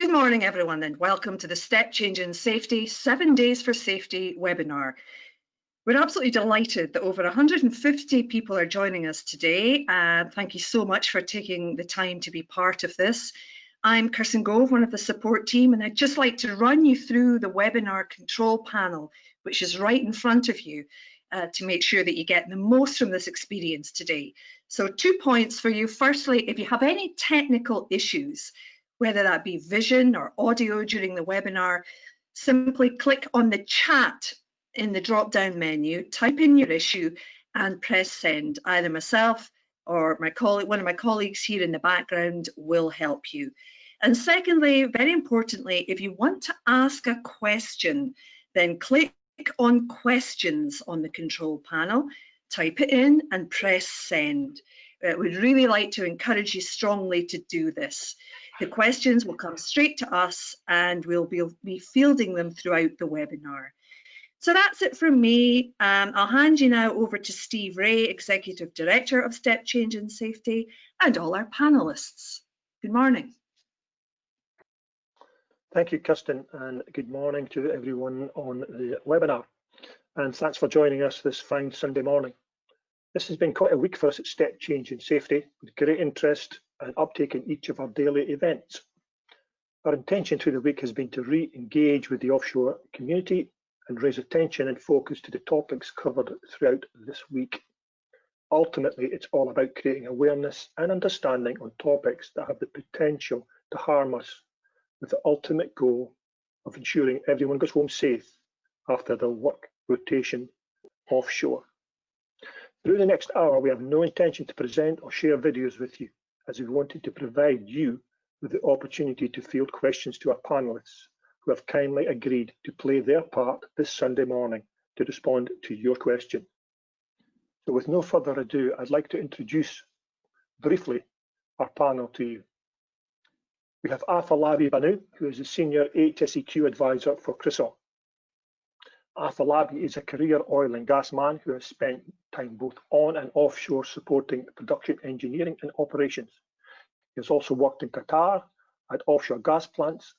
Good morning, everyone, and welcome to the Step Change in Safety 7 Days for Safety webinar. We're absolutely delighted that over 150 people are joining us today. Thank you so much for taking the time to be part of this. I'm Kirsten Gove, one of the support team, and I'd just like to run you through the webinar control panel, which is right in front of you, to make sure that you get the most from this experience today. So 2 points for you. Firstly, if you have any technical issues, whether that be vision or audio during the webinar, simply click on the chat in the drop-down menu, type in your issue and press send. Either myself or one of my colleagues here in the background will help you. And secondly, very importantly, if you want to ask a question, then click on questions on the control panel, type it in and press send. We'd really like to encourage you strongly to do this. The questions will come straight to us and we'll be fielding them throughout the webinar. So that's it from me. I'll hand you now over to Steve Ray, Executive Director of Step Change in Safety, and all our panelists. Good morning. Thank you, Kirsten, and good morning to everyone on the webinar. And thanks for joining us this fine Sunday morning. This has been quite a week for us at Step Change in Safety, with great interest and uptake in each of our daily events. Our intention through the week has been to re-engage with the offshore community and raise attention and focus to the topics covered throughout this week. Ultimately, it's all about creating awareness and understanding on topics that have the potential to harm us, with the ultimate goal of ensuring everyone goes home safe after their work rotation offshore. Through the next hour, we have no intention to present or share videos with you, as we wanted to provide you with the opportunity to field questions to our panelists, who have kindly agreed to play their part this Sunday morning to respond to your question. So with no further ado, I'd like to introduce briefly our panel to you. We have Afolabi Banu, who is the Senior HSEQ Advisor for CRISOL. Afolabi is a career oil and gas man who has spent time both on and offshore supporting production engineering and operations. He has also worked in Qatar at offshore gas plants,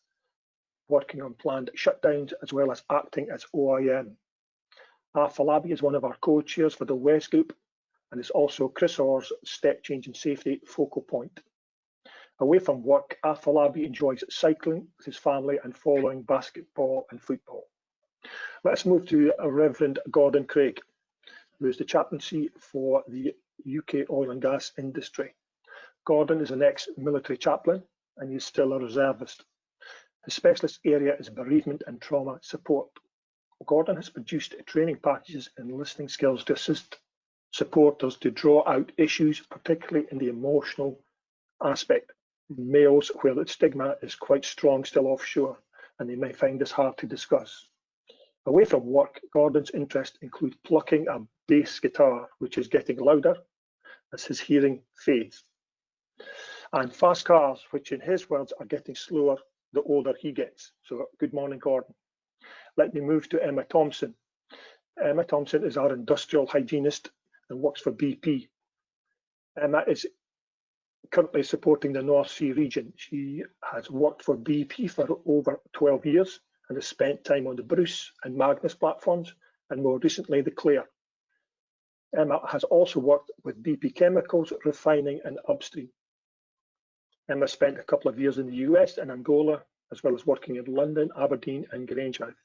working on planned shutdowns as well as acting as OIM. Afolabi is one of our co-chairs for the West Group and is also CRISOL's Step Change in Safety focal point. Away from work, Afolabi enjoys cycling with his family and following basketball and football. Let's move to Reverend Gordon Craig, who is the chaplaincy for the UK oil and gas industry. Gordon is an ex-military chaplain and he is still a reservist. His specialist area is bereavement and trauma support. Gordon has produced training packages in listening skills to assist supporters to draw out issues, particularly in the emotional aspect. Males, where the stigma is quite strong still offshore, and they may find this hard to discuss. Away from work, Gordon's interests include plucking a bass guitar, which is getting louder as his hearing fades, and fast cars, which in his words are getting slower the older he gets. So good morning, Gordon. Let me move to Emma Thompson. Emma Thompson is our industrial hygienist and works for BP. Emma is currently supporting the North Sea region. She has worked for BP for over 12 years and has spent time on the Bruce and Magnus platforms, and more recently the Clare. Emma has also worked with BP Chemicals, refining and upstream. Emma spent a couple of years in the US and Angola, as well as working in London, Aberdeen and Grangemouth.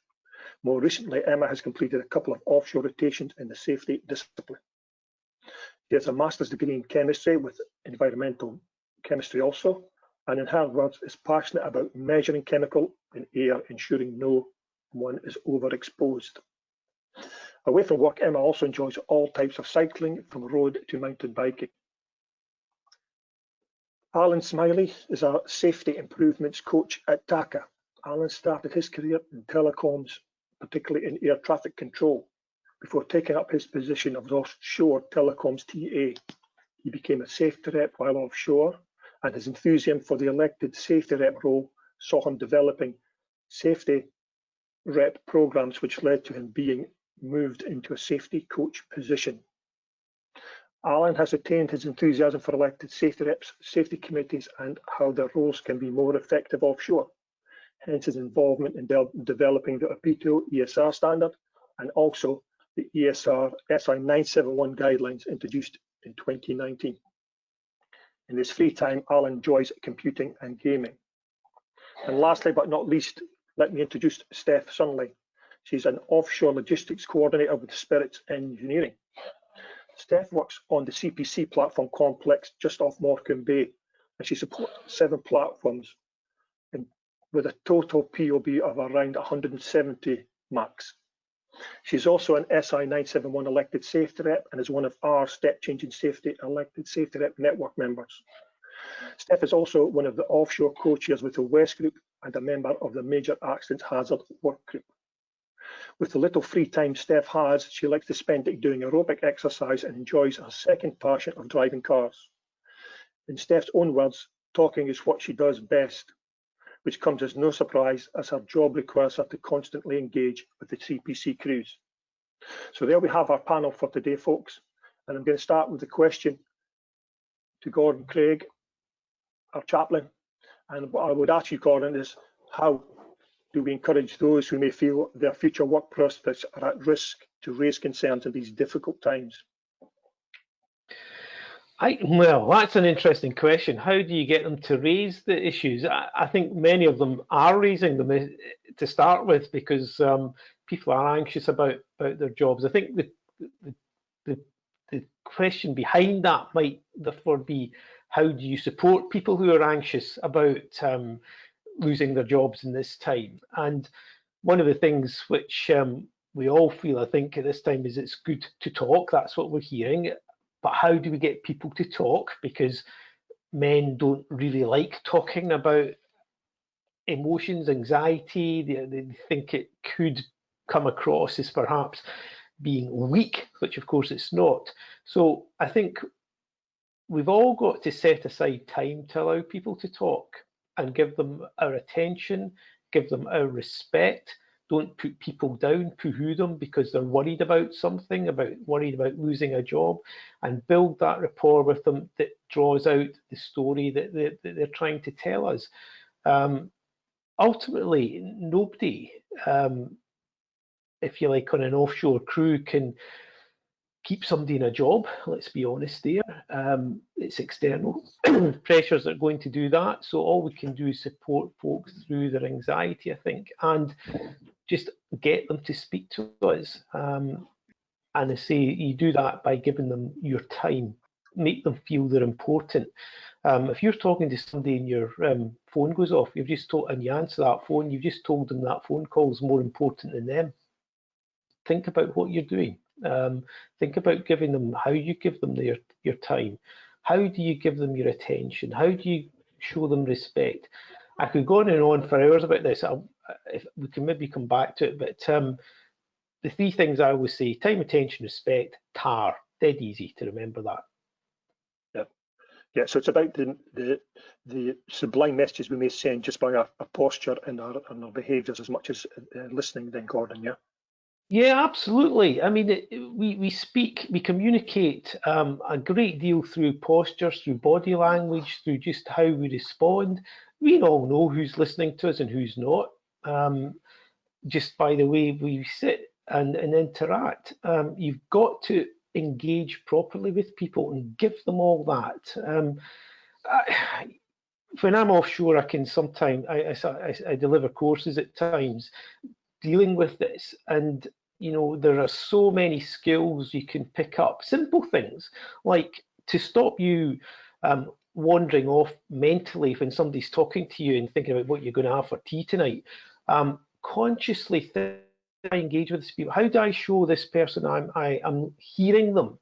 More recently, Emma has completed a couple of offshore rotations in the safety discipline. She has a master's degree in chemistry with environmental chemistry also, and in her words is passionate about measuring chemical in air, ensuring no one is overexposed. Away from work, Emma also enjoys all types of cycling, from road to mountain biking. Alan Smiley is our safety improvements coach at TACA. Alan started his career in telecoms, particularly in air traffic control, before taking up his position of offshore telecoms TA. He became a safety rep while offshore, and his enthusiasm for the elected safety rep role saw him developing safety rep programs, which led to him being moved into a safety coach position. Alan has attained his enthusiasm for elected safety reps, safety committees, and how their roles can be more effective offshore. hence his involvement in developing the OPITO ESR standard and also the ESR SI 971 guidelines introduced in 2019. In his free time, Alan enjoys computing and gaming. And lastly, but not least, let me introduce Steph Sunley. She's an offshore logistics coordinator with Spirits Engineering. Steph works on the CPC platform complex just off Morecambe Bay, and she supports 7 platforms with a total POB of around 170 max. She's also an SI 971 elected safety rep and is one of our Step Changing Safety elected safety rep network members. Steph is also one of the offshore co-chairs with the West Group and a member of the Major Accidents Hazard Work Group. With the little free time Steph has, she likes to spend it doing aerobic exercise and enjoys her second passion of driving cars. In Steph's own words, talking is what she does best, which comes as no surprise as her job requires her to constantly engage with the CPC crews. So there we have our panel for today, folks. And I'm going to start with the question to Gordon Craig, our chaplain. And what I would ask you, Gordon, is how do we encourage those who may feel their future work prospects are at risk to raise concerns in these difficult times? Well, that's an interesting question. How do you get them to raise the issues? I think many of them are raising them to start with because people are anxious about their jobs. I think the question behind that might therefore be, how do you support people who are anxious about losing their jobs in this time? And one of the things which we all feel, I think, at this time is it's good to talk. That's what we're hearing. But how do we get people to talk? Because men don't really like talking about emotions, anxiety. They think it could come across as perhaps being weak, which of course it's not. So I think we've all got to set aside time to allow people to talk and give them our attention, give them our respect. Don't put people down, poo-hoo them because they're worried about something, worried about losing a job, and build that rapport with them that draws out the story that they're trying to tell us. Ultimately, nobody, if you like, on an offshore crew can keep somebody in a job. Let's be honest there. It's external pressures that are going to do that. So all we can do is support folks through their anxiety, I think, and just get them to speak to us. And I say you do that by giving them your time, make them feel they're important. If you're talking to somebody and your phone goes off, you've just told, and you answer that phone, you've just told them that phone call is more important than them. Think about what you're doing. Think about giving them, how you give them your time. How do you give them your attention? How do you show them respect? I could go on and on for hours about this. If we can maybe come back to it, but the 3 things I always say: time, attention, respect, TAR. Dead easy to remember that. Yeah. So it's about the sublime messages we may send just by our posture and our behaviours as much as listening. Then, Gordon, yeah. Yeah, absolutely. I mean, we speak, we communicate a great deal through postures, through body language, through just how we respond. We all know who's listening to us and who's not, just by the way we sit and interact. You've got to engage properly with people and give them all that. When I'm offshore, I can sometimes, I deliver courses at times dealing with this, and you know, there are so many skills you can pick up, simple things like to stop you wandering off mentally when somebody's talking to you and thinking about what you're going to have for tea tonight. Consciously engage with this people. How do I show this person I'm hearing them?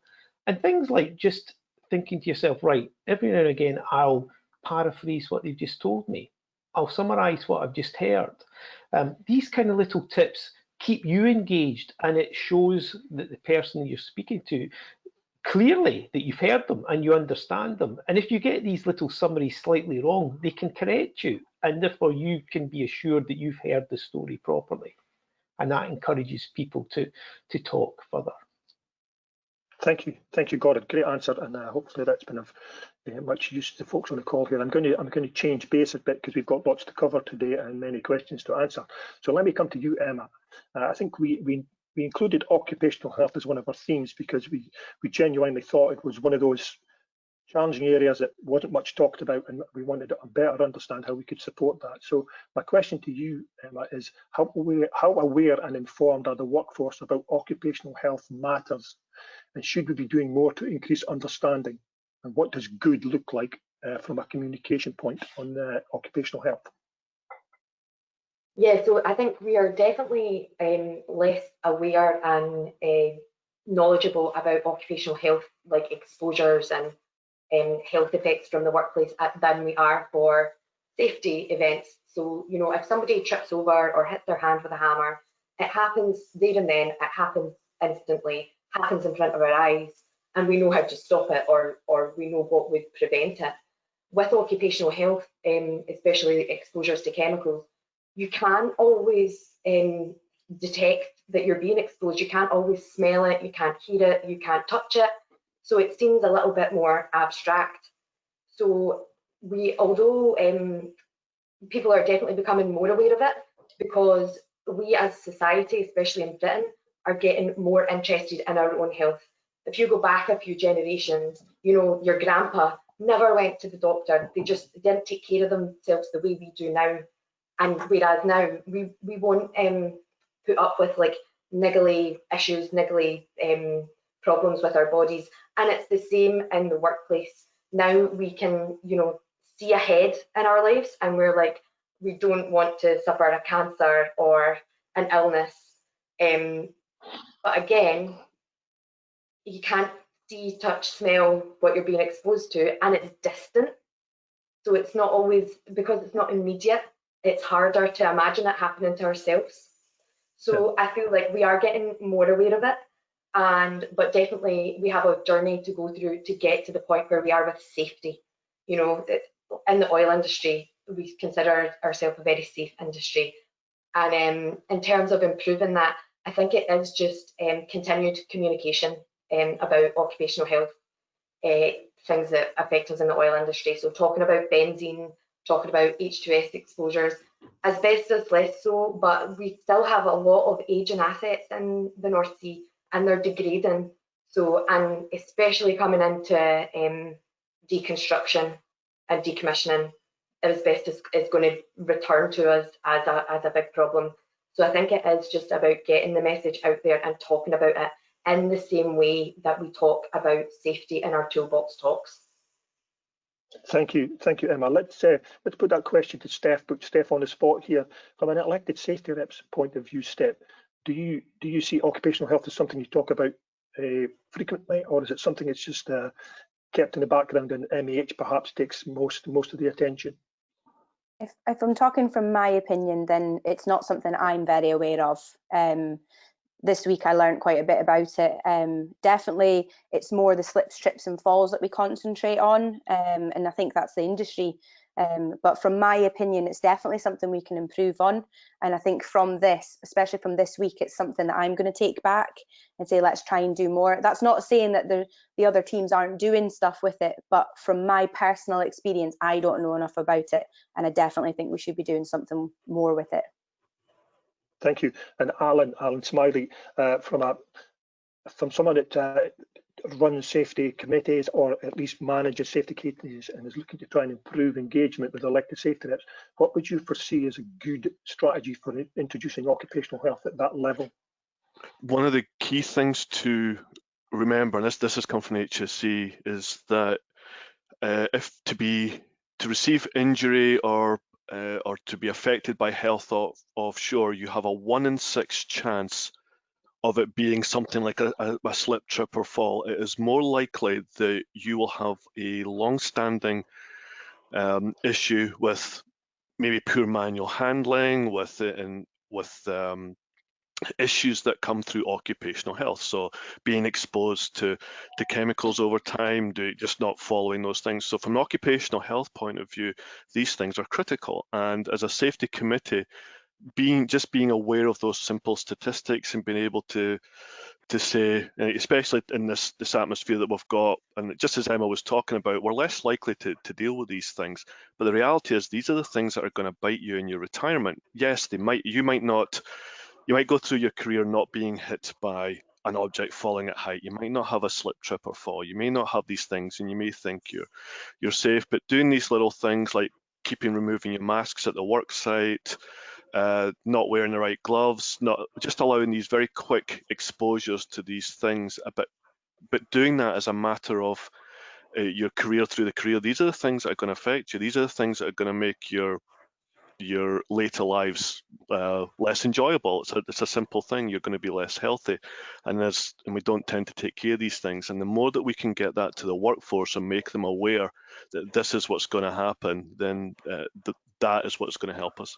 And things like just thinking to yourself, right, every now and again I'll paraphrase what they've just told me. I'll summarize what I've just heard. These kind of little tips keep you engaged, and it shows that the person you're speaking to clearly that you've heard them and you understand them. And if you get these little summaries slightly wrong, they can correct you, and therefore you can be assured that you've heard the story properly. And that encourages people to talk further. Thank you, Gordon. Great answer, and hopefully that's been of much use to folks on the call here. I'm going to change base a bit because we've got lots to cover today and many questions to answer. So let me come to you, Emma. I think we included occupational health as one of our themes because we genuinely thought it was one of those challenging areas that wasn't much talked about, and we wanted to better understand how we could support that. So my question to you, Emma, is how aware and informed are the workforce about occupational health matters, and should we be doing more to increase understanding? And what does good look like from a communication point on occupational health? Yeah, so I think we are definitely less aware and knowledgeable about occupational health, like exposures and health effects from the workplace than we are for safety events. So, you know, if somebody trips over or hits their hand with a hammer, it happens there and then, it happens instantly, happens in front of our eyes, and we know how to stop it, or we know what would prevent it. With occupational health, especially exposures to chemicals, you can't always detect that you're being exposed. You can't always smell it, you can't hear it, you can't touch it. So it seems a little bit more abstract. So although people are definitely becoming more aware of it, because we as society, especially in Britain, are getting more interested in our own health. If you go back a few generations, you know, your grandpa never went to the doctor. They just didn't take care of themselves the way we do now. And whereas now we won't put up with like niggly issues, niggly problems with our bodies. And it's the same in the workplace. Now we can, you know, see ahead in our lives, and we're like, we don't want to suffer a cancer or an illness. But again, you can't see, touch, smell what you're being exposed to, and it's distant. So it's not always, because it's not immediate, it's harder to imagine it happening to ourselves. So I feel like we are getting more aware of it, but definitely we have a journey to go through to get to the point where we are with safety. You know, in the oil industry, we consider ourselves a very safe industry. And in terms of improving that, I think it is just continued communication about occupational health, things that affect us in the oil industry. So talking about benzene, talking about H2S exposures, asbestos less so, but we still have a lot of aging assets in the North Sea, and they're degrading. So, and especially coming into deconstruction and decommissioning, asbestos is going to return to us as a big problem. So I think it is just about getting the message out there and talking about it in the same way that we talk about safety in our toolbox talks. Thank you, Emma. Let's put that question to Steph. Put Steph on the spot here. From an elected safety rep's point of view, Steph, do you see occupational health as something you talk about frequently, or is it something that's just kept in the background and MEH perhaps takes most of the attention? If I'm talking from my opinion, then it's not something I'm very aware of. This week I learned quite a bit about it. Definitely it's more the slips, trips and falls that we concentrate on, and I think that's the industry. But from my opinion, it's definitely something we can improve on. And I think from this, especially from this week, it's something that I'm going to take back and say, let's try and do more. That's not saying that the other teams aren't doing stuff with it, but from my personal experience, I don't know enough about it. And I definitely think we should be doing something more with it. Thank you. And Alan Smiley, from someone that runs safety committees or at least manages safety committees and is looking to try and improve engagement with elected safety reps, what would you foresee as a good strategy for introducing occupational health at that level? One of the key things to remember, and this has come from HSE, is that if to receive injury or to be affected by health offshore, you have a 1 in 6 chance of it being something like a slip, trip or fall. It is more likely that you will have a long-standing issue with maybe poor manual handling, with issues that come through occupational health. So being exposed to chemicals over time, just not following those things. So from an occupational health point of view, these things are critical. And as a safety committee, being aware of those simple statistics and being able to to say, especially in this atmosphere that we've got, and just as Emma was talking about, we're less likely to deal with these things. But the reality is, these are the things that are going to bite you in your retirement. Yes, you might go through your career not being hit by an object falling at height. You might not have a slip, trip, or fall. You may not have these things, and you may think you're safe. But doing these little things like removing your masks at the work site, not wearing the right gloves, not just allowing these very quick exposures to these things, but doing that as a matter of your career through the career. These are the things that are going to affect you. These are the things that are going to make your later lives less enjoyable. It's a simple thing. You're going to be less healthy, and we don't tend to take care of these things. And the more that we can get that to the workforce and make them aware that this is what's going to happen, then that is what's going to help us.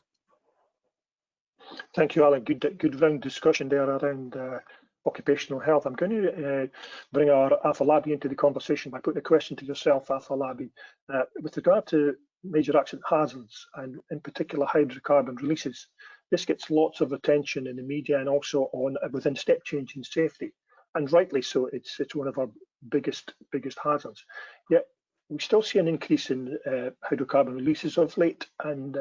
Thank you, Alan. Good round discussion there around occupational health. I'm going to bring our Afolabi into the conversation by putting a question to yourself, Afolabi, with regard to major accident hazards and in particular hydrocarbon releases. This gets lots of attention in the media and also within step change in safety, and rightly so. It's one of our biggest hazards. Yet we still see an increase in hydrocarbon releases of late. And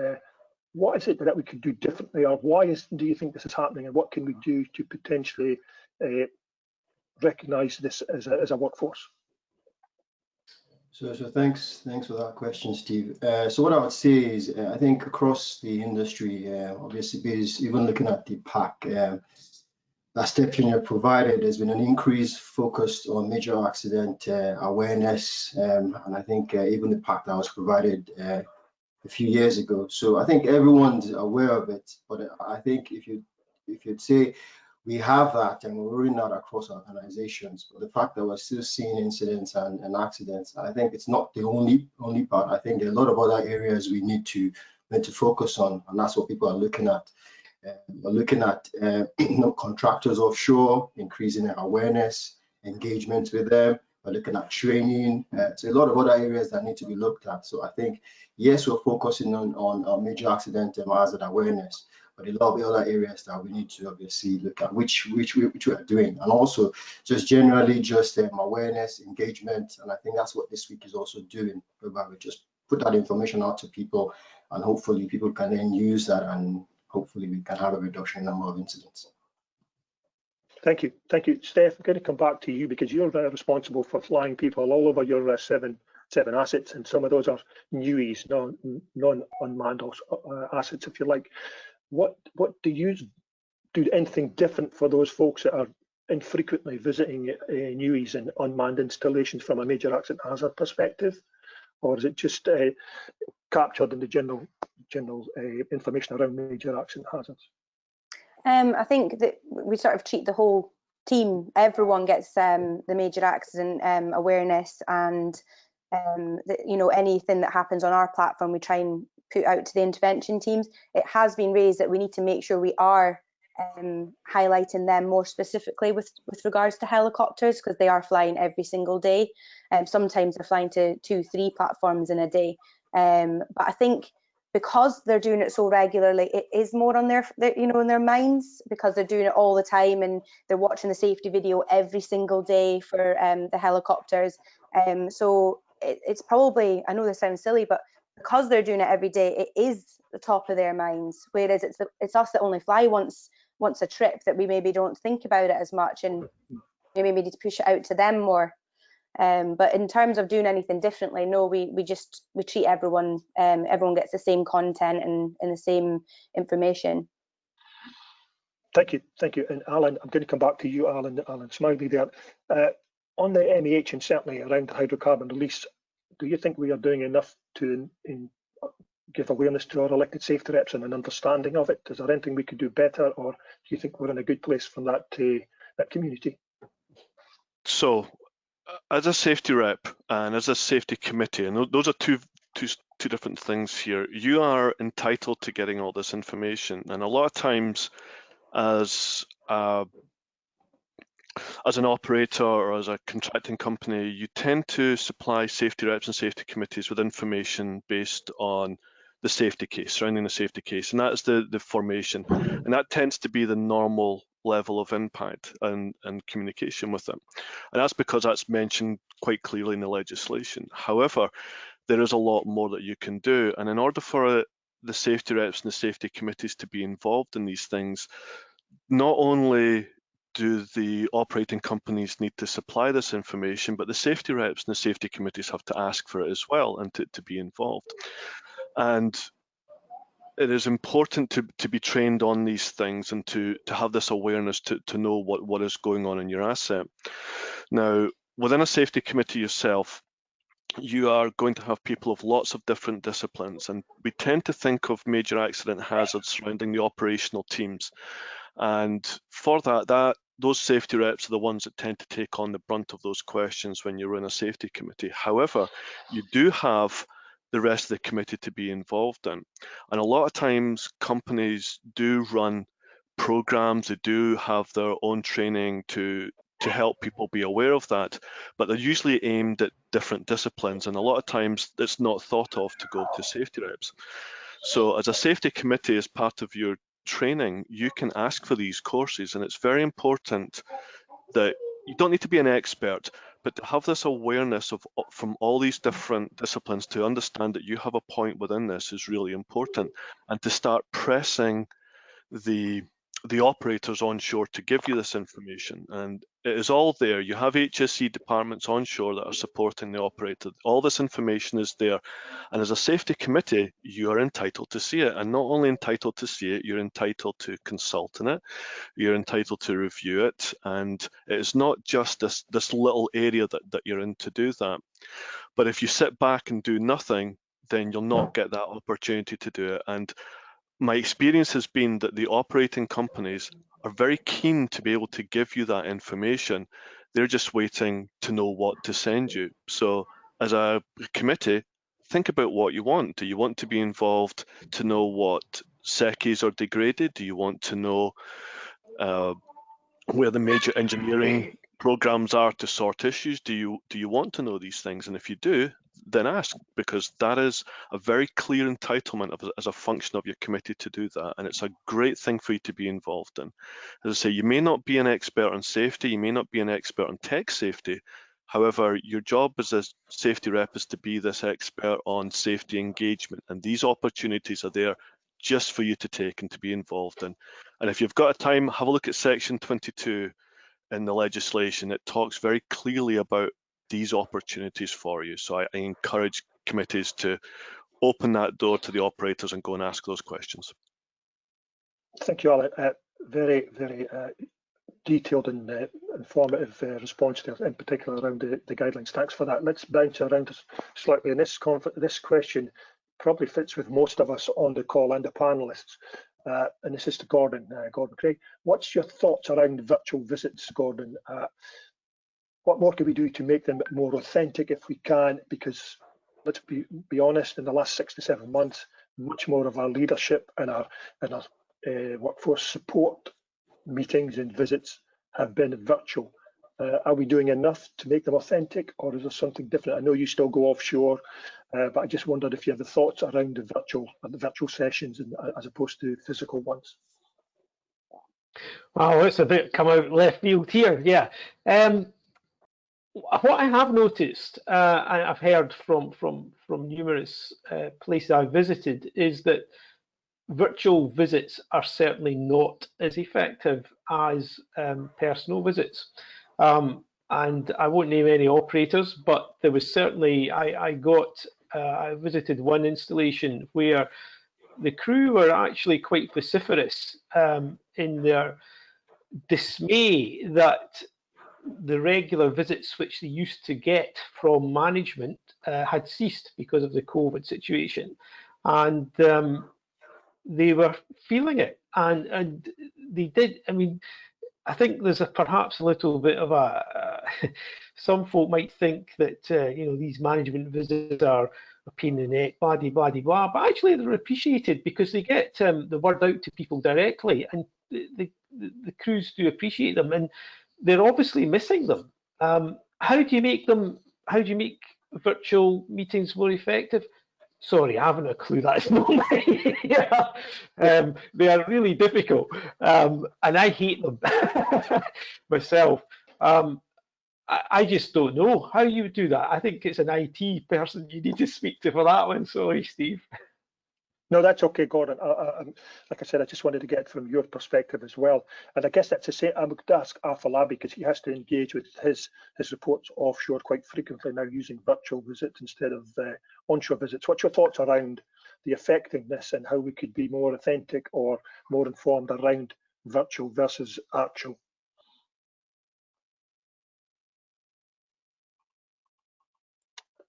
what is it that we could do differently, or do you think this is happening, and what can we do to potentially recognise this as a workforce? So thanks for that question, Steve. So what I would say is, I think across the industry, obviously, even looking at the pack that Steph provided, there's been an increased focus on major accident awareness, and I think even the pack that was provided a few years ago. So I think everyone's aware of it, but I think if you'd say we have that and we're rolling out across organizations, but the fact that we're still seeing incidents and accidents, I think it's not the only part. I think there are a lot of other areas we need to focus on, and that's what people are looking at. We're looking at contractors offshore, increasing their awareness, engagement with them. We're looking at training. So a lot of other areas that need to be looked at. So I think, yes, we're focusing on major accident and hazard awareness, but a lot of the other areas that we need to obviously look at, which we are doing, and also just generally just awareness, engagement, and I think that's what this week is also doing, whereby we just put that information out to people, and hopefully people can then use that, and hopefully we can have a reduction in the number of incidents. Thank you, Steph. I'm going to come back to you because you're responsible for flying people all over your seven assets, and some of those are NUIs, non-unmanned assets, if you like. What do you do? Anything different for those folks that are infrequently visiting NUIs and unmanned installations from a major accident hazard perspective, or is it just captured in the general information around major accident hazards? I think that we sort of treat the whole team. Everyone gets the major accident awareness, and anything that happens on our platform, we try and put out to the intervention teams. It has been raised that we need to make sure we are highlighting them more specifically with regards to helicopters, because they are flying every single day. Sometimes they're flying to 2-3 platforms in a day. But I think because they're doing it so regularly, it is more on their in their minds, because they're doing it all the time and they're watching the safety video every single day for the helicopters. So it's probably, I know this sounds silly, but because they're doing it every day, it is the top of their minds. Whereas it's us that only fly once a trip, that we maybe don't think about it as much, and we maybe need to push it out to them more. But in terms of doing anything differently, no, we treat everyone. Everyone gets the same content and the same information. Thank you. And Alan, I'm going to come back to you, Alan Smiley there. On the MEH and certainly around the hydrocarbon release, do you think we are doing enough to give awareness to our elected safety reps and an understanding of it? Is there anything we could do better, or do you think we're in a good place from that community? So, as a safety rep and as a safety committee, and those are two different things here, you are entitled to getting all this information, and a lot of times as an operator or as a contracting company, you tend to supply safety reps and safety committees with information based on the safety case, surrounding the safety case, and that's the formation, and that tends to be the normal level of impact and communication with them. And that's because that's mentioned quite clearly in the legislation. However, there is a lot more that you can do. And in order for the safety reps and the safety committees to be involved in these things, not only do the operating companies need to supply this information, but the safety reps and the safety committees have to ask for it as well and to be involved. And it is important to be trained on these things and to have this awareness to know what is going on in your asset. Now, within a safety committee yourself, you are going to have people of lots of different disciplines, and we tend to think of major accident hazards surrounding the operational teams. And for that, those safety reps are the ones that tend to take on the brunt of those questions when you're in a safety committee. However, you do have the rest of the committee to be involved in. And a lot of times companies do run programs, they do have their own training to help people be aware of that, but they're usually aimed at different disciplines, and a lot of times it's not thought of to go to safety reps. So as a safety committee, as part of your training, you can ask for these courses, and it's very important that you don't need to be an expert, but to have this awareness from all these different disciplines, to understand that you have a point within this is really important, and to start pressing the operators onshore to give you this information. And it is all there. You have HSE departments onshore that are supporting the operator. All this information is there. And as a safety committee, you are entitled to see it. And not only entitled to see it, you're entitled to consult in it. You're entitled to review it. And it is not just this little area that you're in to do that. But if you sit back and do nothing, then you'll not get that opportunity to do it. And my experience has been that the operating companies are very keen to be able to give you that information. They're just waiting to know what to send you. So as a committee, think about what you want. Do you want to be involved to know what SECIs are degraded? Do you want to know where the major engineering programs are to sort issues? Do you want to know these things? And if you do, then ask, because that is a very clear entitlement as a function of your committee to do that, and it's a great thing for you to be involved in. As I say, you may not be an expert on safety, you may not be an expert on tech safety, however, your job as a safety rep is to be this expert on safety engagement, and these opportunities are there just for you to take and to be involved in. And if you've got a time, have a look at section 22 in the legislation. It talks very clearly about these opportunities for you. So I encourage committees to open that door to the operators and go and ask those questions. Thank you, Alan. Very, very detailed and informative response there, in particular around the guidelines. Thanks for that. Let's bounce around slightly. And this question probably fits with most of us on the call and the panelists. And this is to Gordon Craig. What's your thoughts around virtual visits, Gordon? What more can we do to make them more authentic if we can? Because let's be honest, in the last 6 to 7 months, much more of our leadership and our workforce support meetings and visits have been virtual. Are we doing enough to make them authentic, or is there something different? I know you still go offshore, but I just wondered if you have the thoughts around the virtual sessions as opposed to physical ones. Wow, it's a bit come out left field here. Yeah. What I have noticed, and I've heard from numerous places I've visited, is that virtual visits are certainly not as effective as personal visits. And I won't name any operators, but there was certainly, I visited one installation where the crew were actually quite vociferous in their dismay that the regular visits which they used to get from management had ceased because of the COVID situation, and they were feeling it, and they did. I mean, I think there's perhaps a little bit of a some folk might think that these management visits are a pain in the neck, blah blah blah, but actually they're appreciated because they get the word out to people directly, and the crews do appreciate them, and they're obviously missing them. How do you make virtual meetings more effective? Sorry, I haven't a clue. That's not me. They are really difficult, and I hate them myself. I just don't know how you would do that. I think it's an IT person you need to speak to for that one. Sorry, Steve. No, that's okay, Gordon. Like I said, I just wanted to get from your perspective as well. And I guess that's the same. I would ask Afolabi because he has to engage with his reports offshore quite frequently now using virtual visits instead of onshore visits. What's your thoughts around the effectiveness and how we could be more authentic or more informed around virtual versus actual?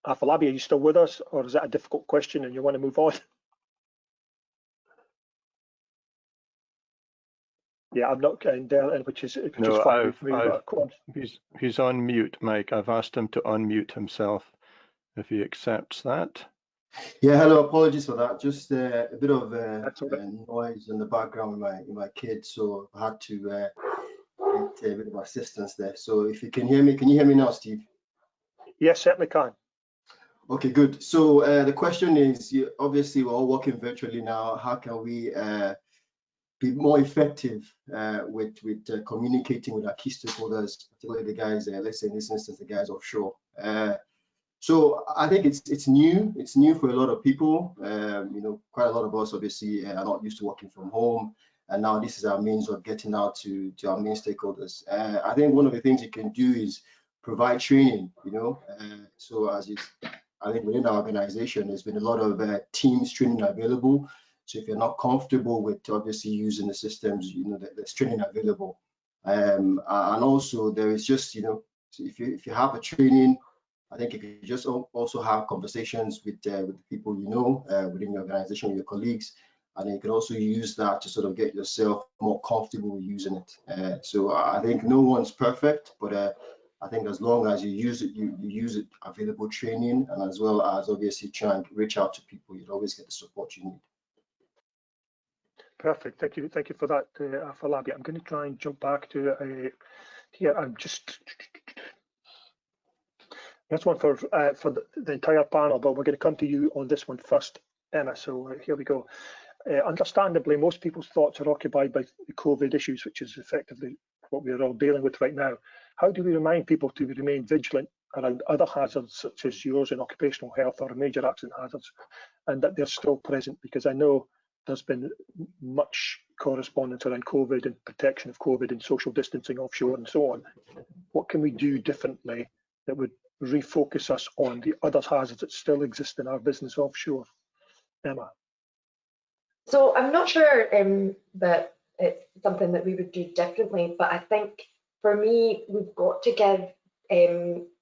Afolabi, are you still with us, or is that a difficult question and you want to move on? Yeah, I'm not getting there, which is fine with me. He's on mute, Mike. I've asked him to unmute himself. If he accepts that. Yeah, hello. Apologies for that. Just a bit of noise in the background with my kids, so I had to get a bit of assistance there. So if you can hear me now, Steve? Yes, certainly can. Okay, good. So the question is, obviously we're all working virtually now. How can we be more effective with communicating with our key stakeholders, particularly the guys, let's say in this instance, the guys offshore? So I think it's new. It's new for a lot of people. Quite a lot of us obviously are not used to working from home, and now this is our means of getting out to our main stakeholders. I think one of the things you can do is provide training. So I think within our organization, there's been a lot of Teams training available. So if you're not comfortable with obviously using the systems, there's training available. And also there is just, if you have a training, I think if you just also have conversations with the people within your organization, with your colleagues, and you can also use that to sort of get yourself more comfortable with using it. So I think no one's perfect, but I think as long as you use it, you use it available training, and as well as obviously try and reach out to people, you'll always get the support you need. Perfect. Thank you for that, Afolabi. I'm going to try and jump back to here. I'm just that's one for the entire panel, but we're going to come to you on this one first, Emma. So here we go. Understandably, most people's thoughts are occupied by the COVID issues, which is effectively what we're all dealing with right now. How do we remind people to remain vigilant around other hazards such as yours in occupational health or major accident hazards, and that they're still present? Because I know there's been much correspondence around COVID and protection of COVID and social distancing offshore and so on. What can we do differently that would refocus us on the other hazards that still exist in our business offshore? Emma. So I'm not sure that it's something that we would do differently, but I think for me, we've got to give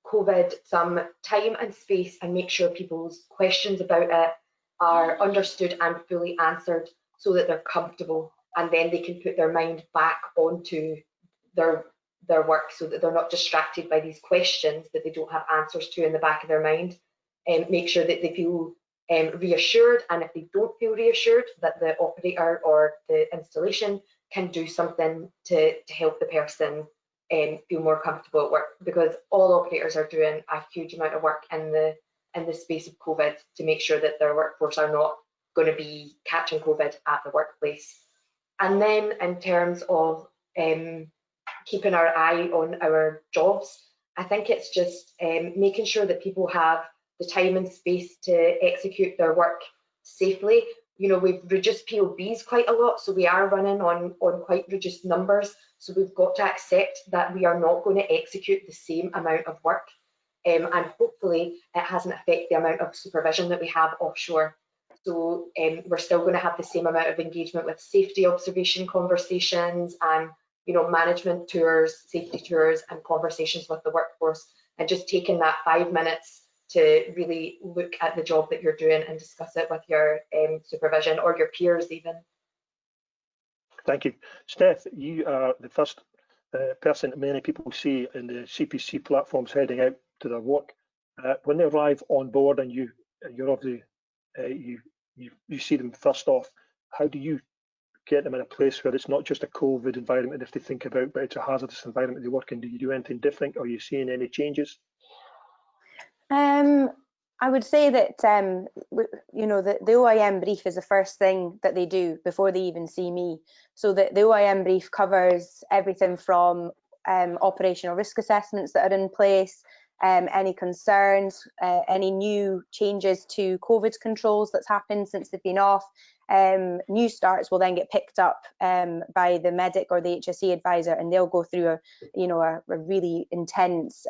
COVID some time and space and make sure people's questions about it are understood and fully answered so that they're comfortable, and then they can put their mind back onto their work so that they're not distracted by these questions that they don't have answers to in the back of their mind, and make sure that they feel reassured, and if they don't feel reassured, that the operator or the installation can do something to help the person feel more comfortable at work, because all operators are doing a huge amount of work in the space of COVID to make sure that their workforce are not going to be catching COVID at the workplace. And then in terms of keeping our eye on our jobs, I think it's just making sure that people have the time and space to execute their work safely. We've reduced POBs quite a lot, so we are running on quite reduced numbers. So we've got to accept that we are not going to execute the same amount of work. And hopefully it hasn't affected the amount of supervision that we have offshore. So we're still going to have the same amount of engagement with safety observation conversations and management tours, safety tours, and conversations with the workforce, and just taking that 5 minutes to really look at the job that you're doing and discuss it with your supervision or your peers even. Thank you. Steph, you are the first person that many people see in the CPC platforms heading out to their work. When they arrive on board and you're obviously you see them first off, how do you get them in a place where it's not just a COVID environment if they think about, but it's a hazardous environment they work in? Do you do anything different? Are you seeing any changes? I would say that you know, the OIM brief is the first thing that they do before they even see me. So the OIM brief covers everything from operational risk assessments that are in place, any concerns, any new changes to COVID controls that's happened since they've been off. New starts will then get picked up by the medic or the HSE advisor, and they'll go through a really intense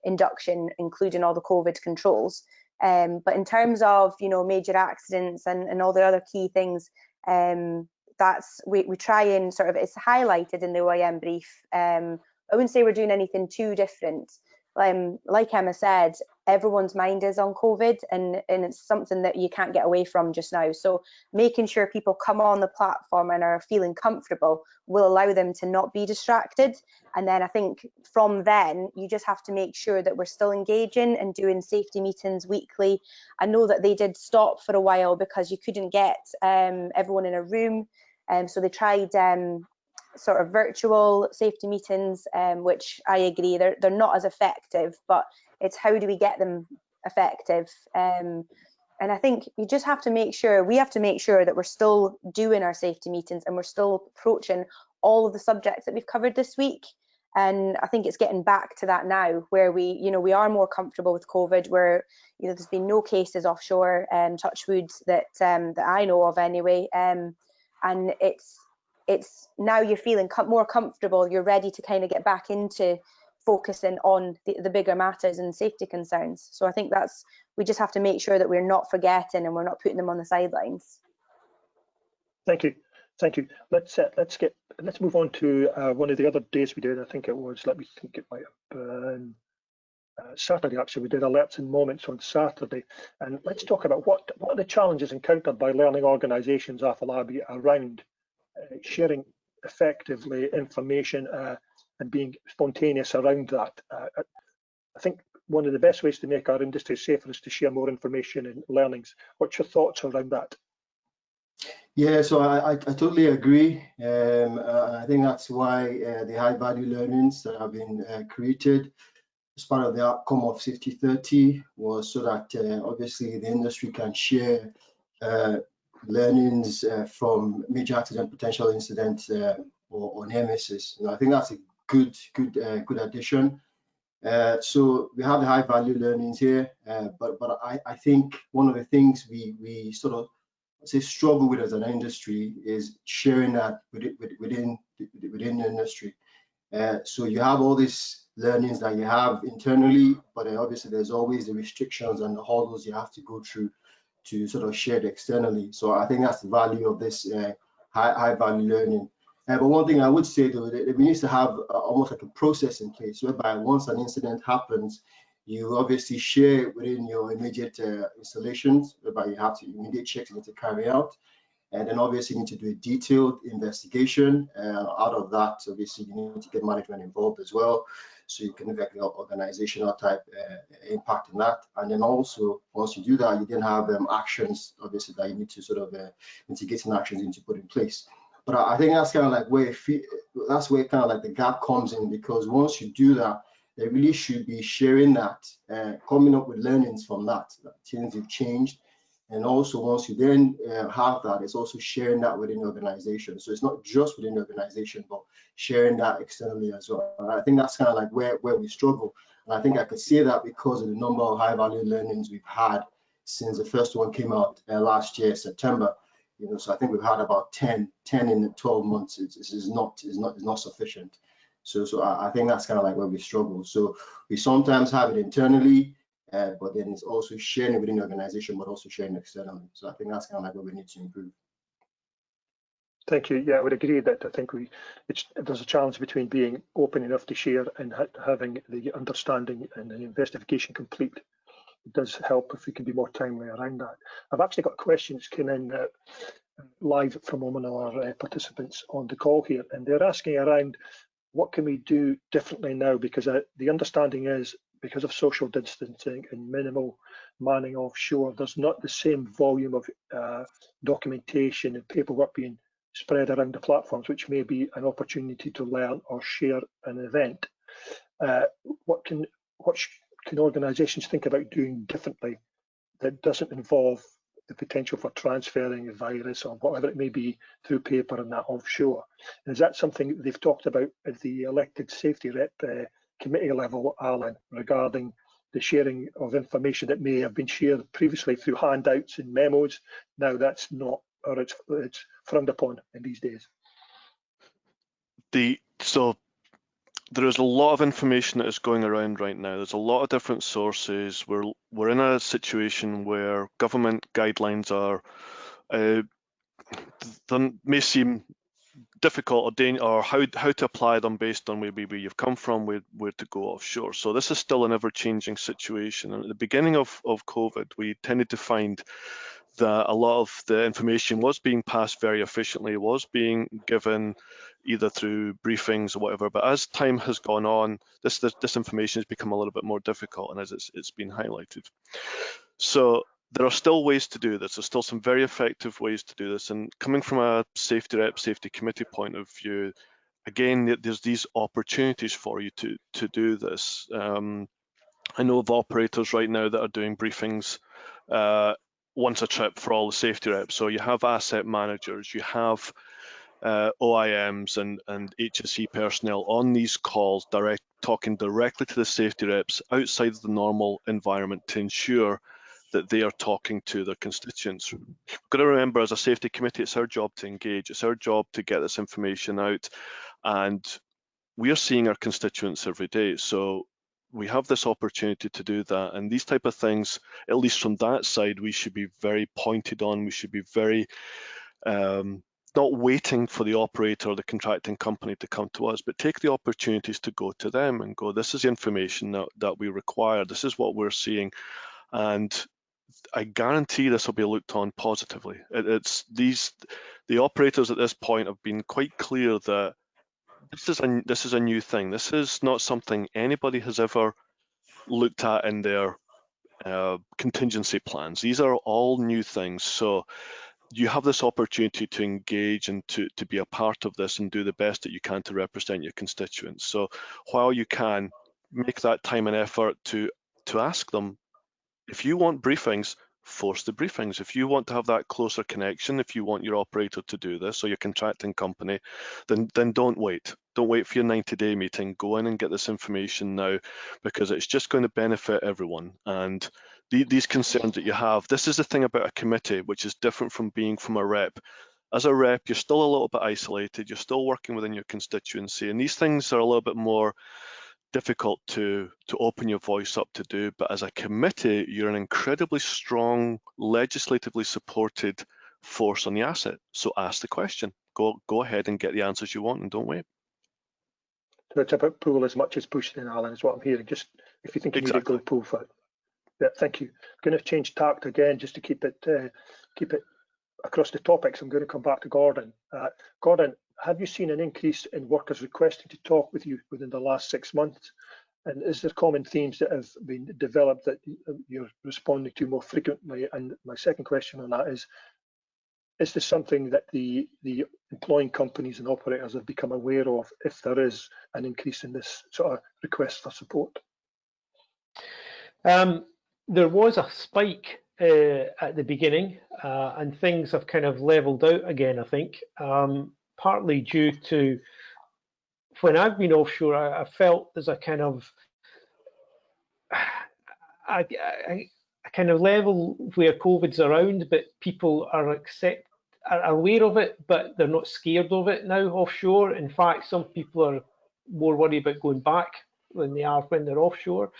induction, including all the COVID controls. But in terms of, you know, major accidents and all the other key things, we try and sort of, it's highlighted in the OIM brief. I wouldn't say we're doing anything too different. Like Emma said, everyone's mind is on COVID, and it's something that you can't get away from just now. So making sure people come on the platform and are feeling comfortable will allow them to not be distracted. And then I think from then, you just have to make sure that we're still engaging and doing safety meetings weekly. I know that they did stop for a while because you couldn't get everyone in a room. So they tried sort of virtual safety meetings, which I agree, they're not as effective, but it's how do we get them effective? And I think you just have to make sure, we have to make sure that we're still doing our safety meetings and we're still approaching all of the subjects that we've covered this week. And I think it's getting back to that now, where we are more comfortable with COVID, where, you know, there's been no cases offshore, touch wood, that I know of anyway. And it's now you're feeling more comfortable, you're ready to kind of get back into focusing on the bigger matters and safety concerns. So I think we just have to make sure that we're not forgetting and we're not putting them on the sidelines. Thank you. Let's move on to one of the other days we did. I think it was, let me think, it might have been Saturday. Actually, we did alerts and moments on Saturday, and let's talk about what are the challenges encountered by learning organisations, AFLAB, around sharing effectively information and being spontaneous around that. I think one of the best ways to make our industry safer is to share more information and learnings. What's your thoughts around that? Yeah, so I totally agree. And I think that's why the high value learnings that have been created as part of the outcome of Safety 30 was so that obviously the industry can share learnings from major accident potential incidents or near misses. I think that's a good addition. So we have the high value learnings here, but I think one of the things we sort of struggle with as an industry is sharing that within the industry. So you have all these learnings that you have internally, but obviously there's always the restrictions and the hurdles you have to go through to sort of share it externally. So I think that's the value of this high value learning. But one thing I would say though, that we need to have almost like a process in place whereby once an incident happens, you obviously share within your immediate installations, whereby you have to immediate checks you need to carry out. And then obviously you need to do a detailed investigation. Out of that, obviously you need to get management involved as well, so you can look at the organizational type impact in that. And then also, once you do that, you then have actions, obviously, that you need to sort of mitigating actions you need to put in place. But I think that's kind of like where kind of like the gap comes in, because once you do that, they really should be sharing that, coming up with learnings from that things you've changed. And also once you then have that, it's also sharing that within the organization. So it's not just within the organization, but sharing that externally as well. And I think that's kind of like where we struggle. And I think I could say that because of the number of high value learnings we've had since the first one came out last year, September. You know, so I think we've had about 10 in the 12 months. Is not sufficient. So I think that's kind of like where we struggle. So we sometimes have it internally, but then it's also sharing it within the organization, but also sharing externally. So I think that's kind of like where we need to improve. Thank you. Yeah, I would agree that I think there's a challenge between being open enough to share and having the understanding and the investigation complete. It does help if we can be more timely around that. I've actually got questions came in live from one of our participants on the call here, and they're asking around what can we do differently now, because the understanding is because of social distancing and minimal manning offshore, there's not the same volume of documentation and paperwork being spread around the platforms, which may be an opportunity to learn or share an event. What can organisations think about doing differently that doesn't involve the potential for transferring a virus or whatever it may be through paper and that offshore? And is that something they've talked about at the elected safety rep committee level, Alan, regarding the sharing of information that may have been shared previously through handouts and memos? Now that's not, or it's frowned upon in these days. So there is a lot of information that is going around right now. There's a lot of different sources. We're in a situation where government guidelines are they may seem difficult or how to apply them based on maybe where you've come from, where to go offshore. So this is still an ever-changing situation. And at the beginning of COVID, we tended to find that a lot of the information was being passed very efficiently, was being given either through briefings or whatever. But as time has gone on, this information has become a little bit more difficult, and as it's been highlighted. So there are still ways to do this. There's still some very effective ways to do this. And coming from a safety rep, safety committee point of view, again, there's these opportunities for you to do this. I know of operators right now that are doing briefings once a trip for all the safety reps. So you have asset managers, you have OIMs and HSE personnel on these calls, talking directly to the safety reps outside of the normal environment to ensure that they are talking to their constituents. We've got to remember, as a safety committee, it's our job to engage, it's our job to get this information out, and we are seeing our constituents every day. So we have this opportunity to do that, and these type of things, at least from that side, we should be very pointed on. We should be very not waiting for the operator or the contracting company to come to us, but take the opportunities to go to them and go, this is the information that we require, this is what we're seeing, and I guarantee this will be looked on positively. The operators at this point have been quite clear that this is a new thing. This is not something anybody has ever looked at in their contingency plans. These are all new things. So you have this opportunity to engage and to be a part of this and do the best that you can to represent your constituents. So while you can make that time and effort to ask them, if you want briefings, force the briefings. If you want to have that closer connection, if you want your operator to do this or your contracting company, then don't wait. Don't wait for your 90-day meeting. Go in and get this information now, because it's just going to benefit everyone. And these concerns that you have, this is the thing about a committee, which is different from being from a rep. As a rep, you're still a little bit isolated. You're still working within your constituency, and these things are a little bit more difficult to open your voice up to do. But as a committee, you're an incredibly strong, legislatively supported force on the asset. So ask the question. Go ahead and get the answers you want, and don't wait. So it's about pull as much as push, then, Alan, is what I'm hearing. Just if you think you need to go pull for it. Yeah, thank you. I'm going to change tact again just to keep it across the topics. I'm going to come back to Gordon. Gordon, have you seen an increase in workers requesting to talk with you within the last 6 months? And is there common themes that have been developed that you're responding to more frequently? And my second question on that is this something that the employing companies and operators have become aware of, if there is an increase in this sort of request for support? There was a spike at the beginning, and things have kind of leveled out again, I think, partly due to when I've been offshore, I felt there's a kind of a kind of level where COVID's around, but people are aware of it, but they're not scared of it now offshore. In fact, some people are more worried about going back than they are when they're offshore.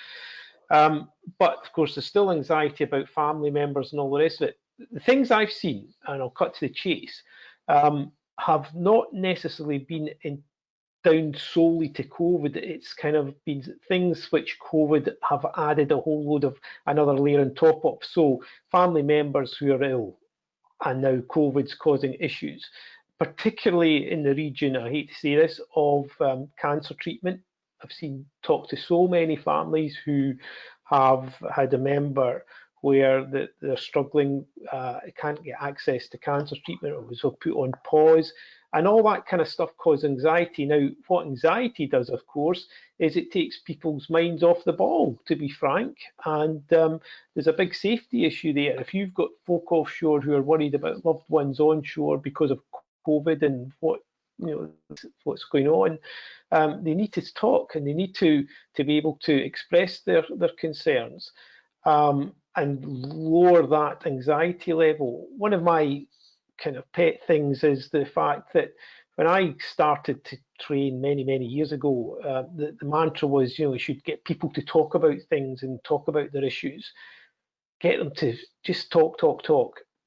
But of course, there's still anxiety about family members and all the rest of it. The things I've seen, and I'll cut to the chase, have not necessarily been down solely to COVID. It's kind of been things which COVID have added a whole load of another layer on top of. So family members who are ill, and now COVID's causing issues, particularly in the region, I hate to say this, of cancer treatment. I've talked to so many families who have had a member where they're struggling, can't get access to cancer treatment, or was put on pause, and all that kind of stuff causes anxiety. Now, what anxiety does, of course, is it takes people's minds off the ball, to be frank, and there's a big safety issue there. If you've got folk offshore who are worried about loved ones onshore because of COVID and what's going on, they need to talk, and they need to be able to express their concerns. And lower that anxiety level. One of my kind of pet things is the fact that when I started to train many years ago, the mantra was, you should get people to talk about things and talk about their issues, get them to just talk.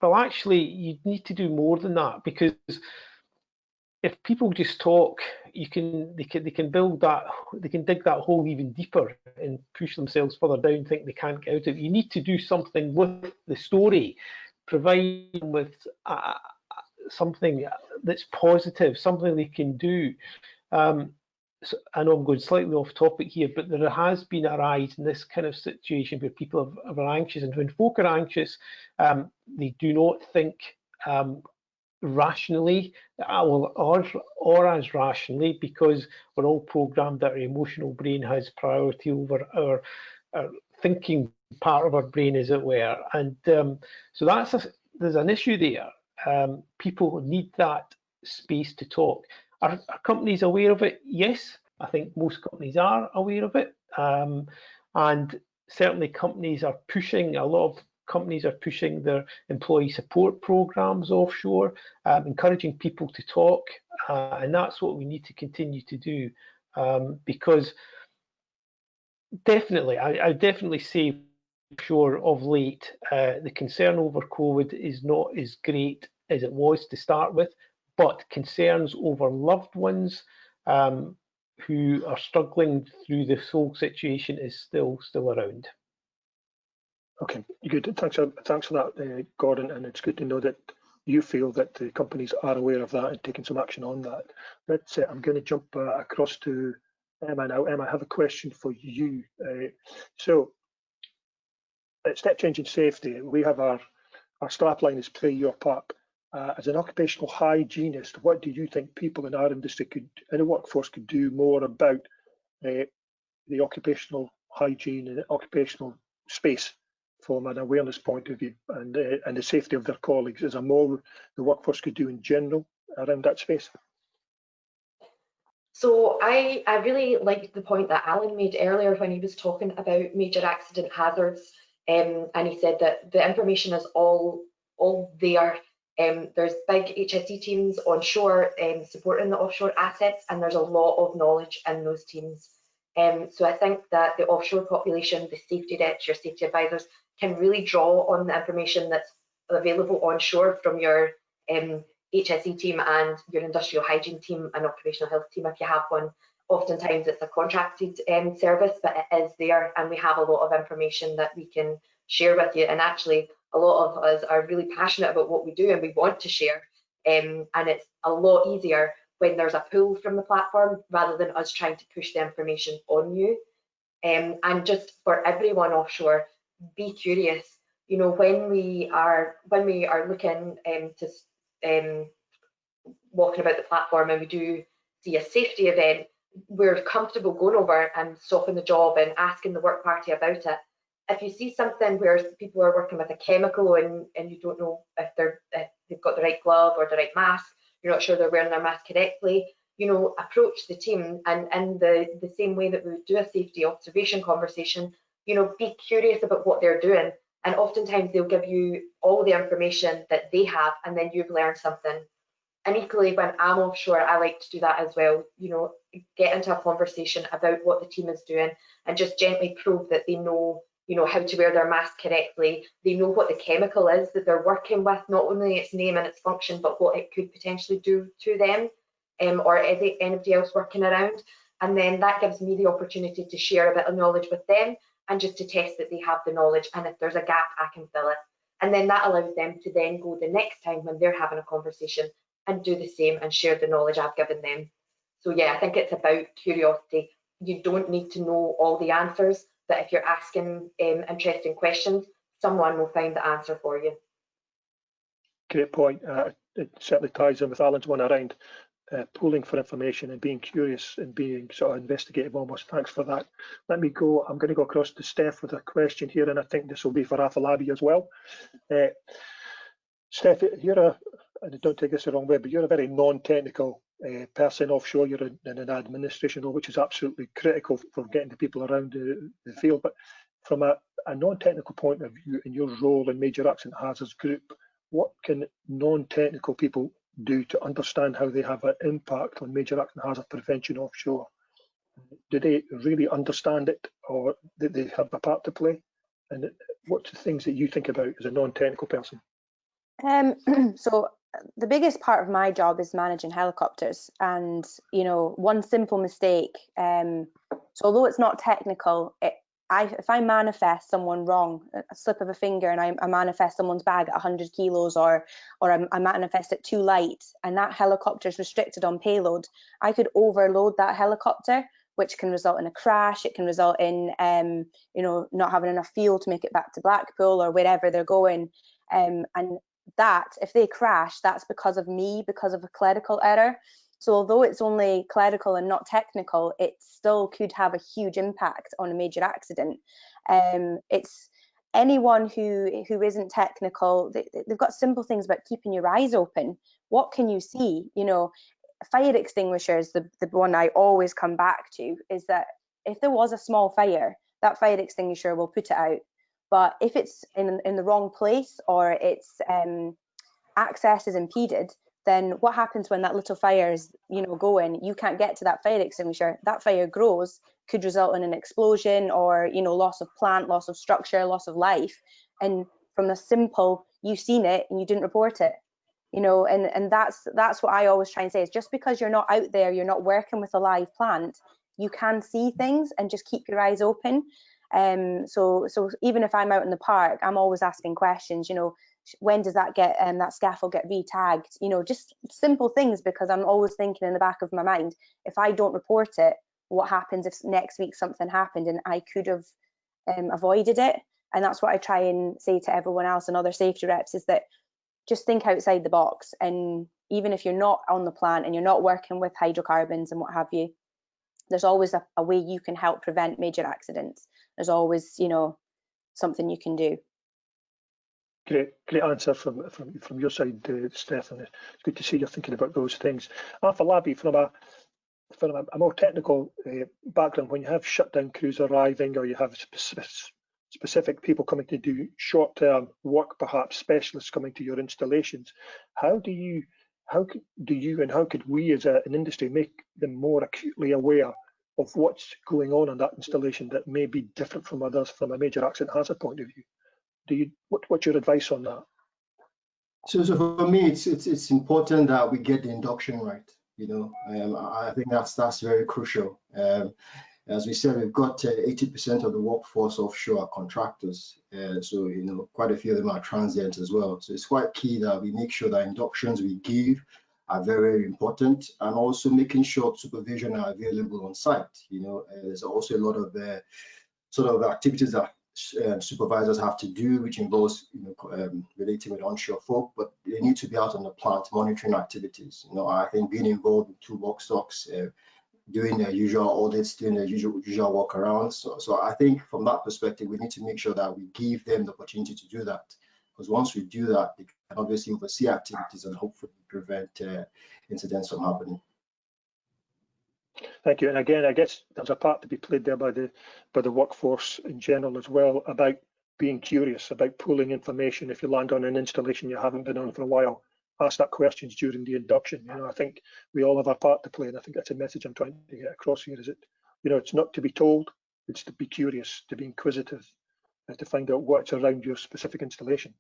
Well, actually, you need to do more than that, because if people just talk, they can build that, they can dig that hole even deeper and push themselves further down, think they can't get out of it. You need to do something with the story, provide them with something that's positive, something they can do. So I know I'm going slightly off topic here, but there has been a rise in this kind of situation where people are anxious, and when folk are anxious, they do not think rationally or as rationally, because we're all programmed that our emotional brain has priority over our thinking part of our brain, as it were. And so there's an issue there. People need that space to talk. Are companies aware of it? Yes, I think most companies are aware of it, and certainly companies are pushing, a lot of companies are pushing their employee support programs offshore, encouraging people to talk, and that's what we need to continue to do, because definitely, I definitely say offshore of late, the concern over COVID is not as great as it was to start with, but concerns over loved ones who are struggling through this whole situation is still around. Okay, good. Thanks for that, Gordon. And it's good to know that you feel that the companies are aware of that and taking some action on that. That's it. I'm going to jump across to Emma now. Emma, I have a question for you. So, at Step Change in Safety, we have our strapline is Play Your Part. As an occupational hygienist, what do you think people in our industry in the workforce could do more about the occupational hygiene and occupational space from an awareness point of view, and the safety of their colleagues? Is there more the workforce could do in general around that space? So I really liked the point that Alan made earlier when he was talking about major accident hazards, and he said that the information is all there. There's big HSE teams onshore supporting the offshore assets, and there's a lot of knowledge in those teams. So I think that the offshore population, the safety reps, your safety advisors, can really draw on the information that's available onshore from your HSE team and your industrial hygiene team and occupational health team, if you have one. Oftentimes it's a contracted service, but it is there, and we have a lot of information that we can share with you. And actually, a lot of us are really passionate about what we do and we want to share, and it's a lot easier when there's a pull from the platform rather than us trying to push the information on you. And just for everyone offshore, be curious. You know, when we are looking to walking about the platform and we do see a safety event, we're comfortable going over and stopping the job and asking the work party about it. If you see something where people are working with a chemical and you don't know if they've got the right glove or the right mask, you're not sure they're wearing their mask correctly, you know, approach the team, and in the same way that we would do a safety observation conversation, you know, be curious about what they're doing, and oftentimes they'll give you all the information that they have, and then you've learned something. And equally, when I'm offshore, I like to do that as well, you know, get into a conversation about what the team is doing and just gently probe that they know, you know, how to wear their mask correctly. They know what the chemical is that they're working with, not only its name and its function, but what it could potentially do to them, or anybody else working around. And then that gives me the opportunity to share a bit of knowledge with them and just to test that they have the knowledge. And if there's a gap, I can fill it. And then that allows them to then go the next time when they're having a conversation and do the same and share the knowledge I've given them. So yeah, I think it's about curiosity. You don't need to know all the answers, but if you're asking interesting questions, someone will find the answer for you. Great point. It certainly ties in with Alan's one around pooling for information and being curious and being sort of investigative almost. Thanks for that. Let me go. I'm going to go across to Steph with a question here, and I think this will be for Afolabi as well. Steph, and don't take this the wrong way, but you're a very non-technical person offshore. You're in an administration role, which is absolutely critical for getting the people around the field. But from a non-technical point of view, in your role in Major Accident Hazards Group, what can non-technical people do to understand how they have an impact on major accident hazard prevention offshore? Do they really understand it, or do they have a part to play? And what's the things that you think about as a non-technical person? So the biggest part of my job is managing helicopters, and one simple mistake. So although it's not technical, if I manifest someone wrong, a slip of a finger, and I manifest someone's bag at 100 kilos, or I manifest it too light, and that helicopter is restricted on payload, I could overload that helicopter, which can result in a crash. It can result in not having enough fuel to make it back to Blackpool or wherever they're going, and that if they crash, that's because of me, because of a clerical error. So although it's only clerical and not technical, it still could have a huge impact on a major accident. It's anyone who isn't technical, they've got simple things about keeping your eyes open. What can you see? Fire extinguishers, the one I always come back to, is that if there was a small fire, that fire extinguisher will put it out. But if it's in the wrong place, or its access is impeded, then what happens when that little fire is going? You can't get to that fire extinguisher. That fire grows, could result in an explosion, or loss of plant, loss of structure, loss of life. And from the simple, you've seen it and you didn't report it. And that's what I always try and say, is just because you're not out there, you're not working with a live plant, you can see things, and just keep your eyes open. So even if I'm out in the park, I'm always asking questions, when does that get that scaffold get re-tagged? Just simple things, because I'm always thinking in the back of my mind, if I don't report it, what happens if next week something happened and I could have avoided it? And that's what I try and say to everyone else and other safety reps, is that just think outside the box. And even if you're not on the plant and you're not working with hydrocarbons and what have you, there's always a way you can help prevent major accidents. There's always something you can do. Great answer from your side, Steph, and it's good to see you're thinking about those things. Afolabi, from a more technical background, when you have shutdown crews arriving, or you have specific people coming to do short-term work, perhaps specialists coming to your installations, how could we as an industry make them more acutely aware of what's going on in that installation that may be different from others from a major accident hazard point of view? What's your advice on that? So for me, it's important that we get the induction right. I think that's very crucial. As we said, we've got 80% of the workforce offshore are contractors. So quite a few of them are transient as well. So it's quite key that we make sure that inductions we give are very, very important, and also making sure supervision are available on site. There's also a lot of sort of activities that supervisors have to do, which involves relating with onshore folk, but they need to be out on the plant monitoring activities. I think being involved in toolbox stocks, doing their usual audits, doing their usual walkarounds. So I think from that perspective, we need to make sure that we give them the opportunity to do that, because once we do that, they can obviously oversee activities and hopefully prevent incidents from happening. Thank you. And again, I guess there's a part to be played there by the workforce in general as well, about being curious, about pulling information. If you land on an installation you haven't been on for a while, ask that questions during the induction. I think we all have our part to play, and I think that's a message I'm trying to get across here. Is it, it's not to be told, it's to be curious, to be inquisitive, and to find out what's around your specific installation.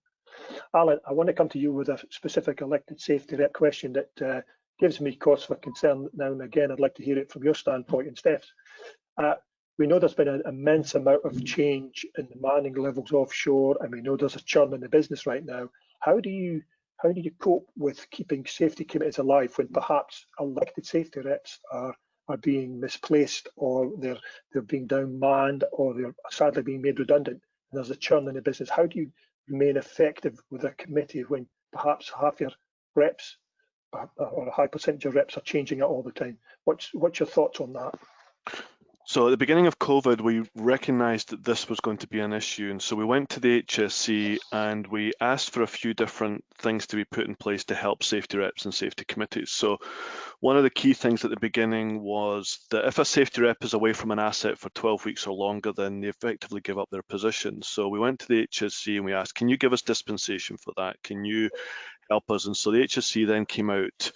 Alan, I want to come to you with a specific elected safety rep question that gives me cause for concern now and again. I'd like to hear it from your standpoint and Steph's. We know there's been an immense amount of change in the manning levels offshore, and we know there's a churn in the business right now. How do you cope with keeping safety committees alive when perhaps elected safety reps are being misplaced, or they're being down-manned, or they're sadly being made redundant? and there's a churn in the business, how do you remain effective with a committee when perhaps half your reps or a high percentage of reps are changing it all the time? What's your thoughts on that? So at the beginning of COVID, we recognised that this was going to be an issue, and so we went to the HSC and we asked for a few different things to be put in place to help safety reps and safety committees. So one of the key things at the beginning was that if a safety rep is away from an asset for 12 weeks or longer, then they effectively give up their position. So we went to the HSC and we asked, can you give us dispensation for that? Can you help us? And so the HSC then came out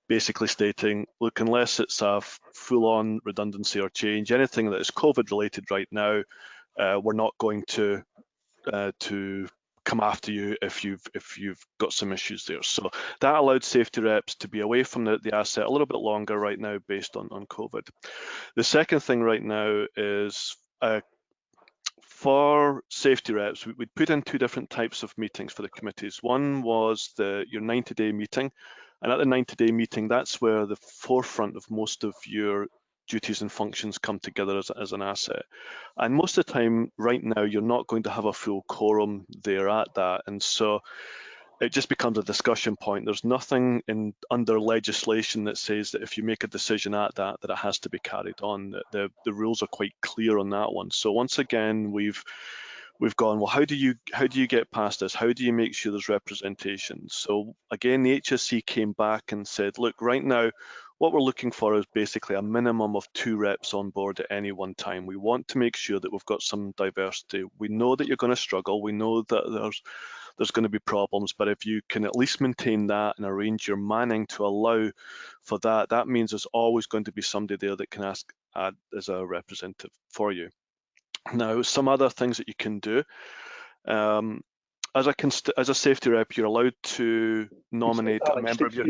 basically stating, look, unless it's a full-on redundancy or change, anything that is COVID related right now, we're not going to come after you if you've got some issues there. So that allowed safety reps to be away from the asset a little bit longer right now based on COVID. The second thing right now is for safety reps, we'd put in two different types of meetings for the committees. One was your 90-day meeting, and at the 90-day meeting, that's where the forefront of most of your duties and functions come together as an asset. And most of the time, right now, you're not going to have a full quorum there at that, and so it just becomes a discussion point. There's nothing under legislation that says that if you make a decision at that it has to be carried on. The rules are quite clear on that one. So once again, we've gone, well, how do you get past this? How do you make sure there's representation? So again, the HSC came back and said, look, right now, what we're looking for is basically a minimum of 2 reps on board at any one time. We want to make sure that we've got some diversity. We know that you're going to struggle. We know that there's going to be problems, but if you can at least maintain that and arrange your manning to allow for that, that means there's always going to be somebody there that can add as a representative for you. Now, some other things that you can do. As a safety rep, you're allowed to nominate a member of your...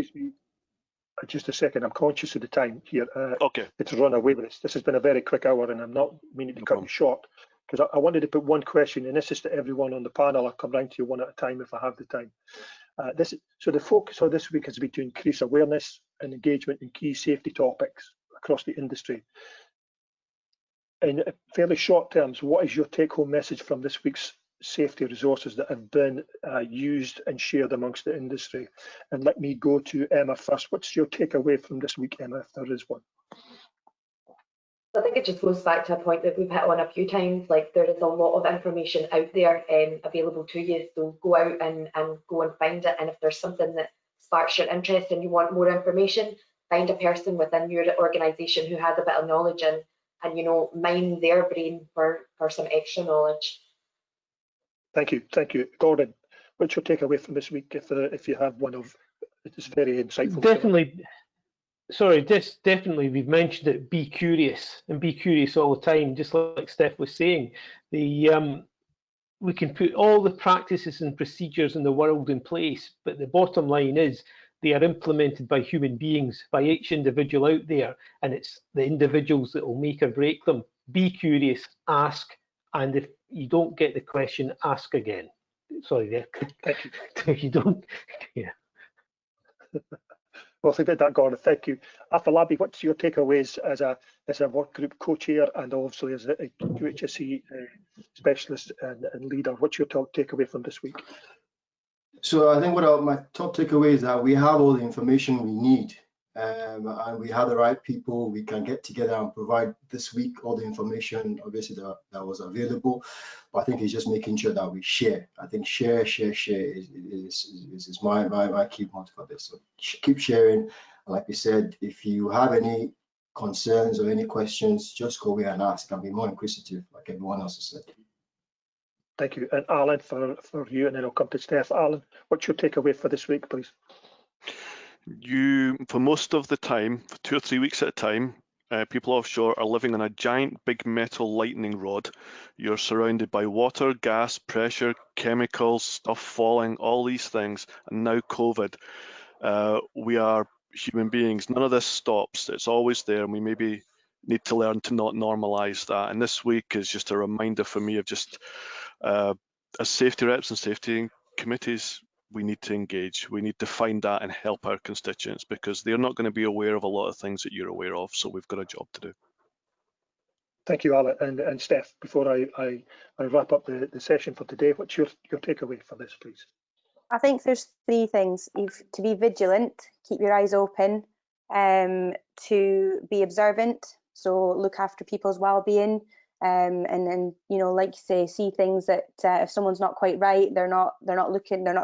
Just a second, I'm conscious of the time here. Okay. It's run away with us. This has been a very quick hour and I'm not meaning to cut you short, because I wanted to put one question, and this is to everyone on the panel. I'll come round to you one at a time if I have the time. So the focus of this week has been to increase awareness and engagement in key safety topics across the industry. In fairly short terms, what is your take-home message from this week's safety resources that have been used and shared amongst the industry? And let me go to Emma first. What's your takeaway from this week, Emma, if there is one? I think it just goes back to a point that we've hit on a few times. Like, there is a lot of information out there available to you, so go out and go and find it. And if there's something that sparks your interest and you want more information, find a person within your organisation who has a bit of knowledge and mine their brain for some extra knowledge. Thank you, Gordon. What's your takeaway from this week, if you have one? It's very insightful. Definitely, we've mentioned it. Be curious and be curious all the time. Just like Steph was saying, we can put all the practices and procedures in the world in place, but the bottom line is they are implemented by human beings, by each individual out there, and it's the individuals that will make or break them. Be curious, ask, and if you don't get the question, ask again. Sorry, there. Thank you. If you don't, yeah. Well, if we did that, Gordon, thank you. Afolabi, what's your takeaways as a work group co-chair and obviously as a QHSE specialist and leader? What's your takeaway from this week? So I think my top takeaway is that we have all the information we need, and we have the right people. We can get together and provide this week all the information, obviously, that was available. But I think it's just making sure that we share. I think share is my key point for this. So keep sharing. And like we said, if you have any concerns or any questions, just go away and ask and be more inquisitive, like everyone else has said. Thank you. And Alan, for you, and then I'll come to Steph. Alan, what's your takeaway for this week, please? For most of the time, for 2 or 3 weeks at a time, people offshore are living on a giant big metal lightning rod. You're surrounded by water, gas, pressure, chemicals, stuff falling, all these things, and now COVID. We are human beings. None of this stops. It's always there, and we maybe need to learn to not normalize that. And this week is just a reminder for me of just as safety reps and safety committees, we need to engage. We need to find that and help our constituents, because they're not going to be aware of a lot of things that you're aware of. So we've got a job to do. Thank you, Alan and Steph. Before I wrap up the session for today, what's your takeaway for this, please? I think there's three things. To be vigilant, keep your eyes open, to be observant, so look after people's well-being, and you know, like you say, see things that if someone's not quite right, they're not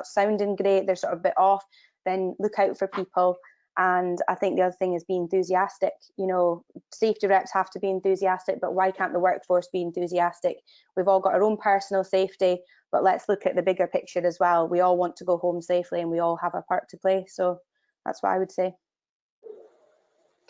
sounding great, they're sort of a bit off, then look out for people. And I think the other thing is be enthusiastic. You know, safety reps have to be enthusiastic, but why can't the workforce be enthusiastic? We've all got our own personal safety, but let's look at the bigger picture as well. We all want to go home safely and we all have a part to play. So that's what I would say.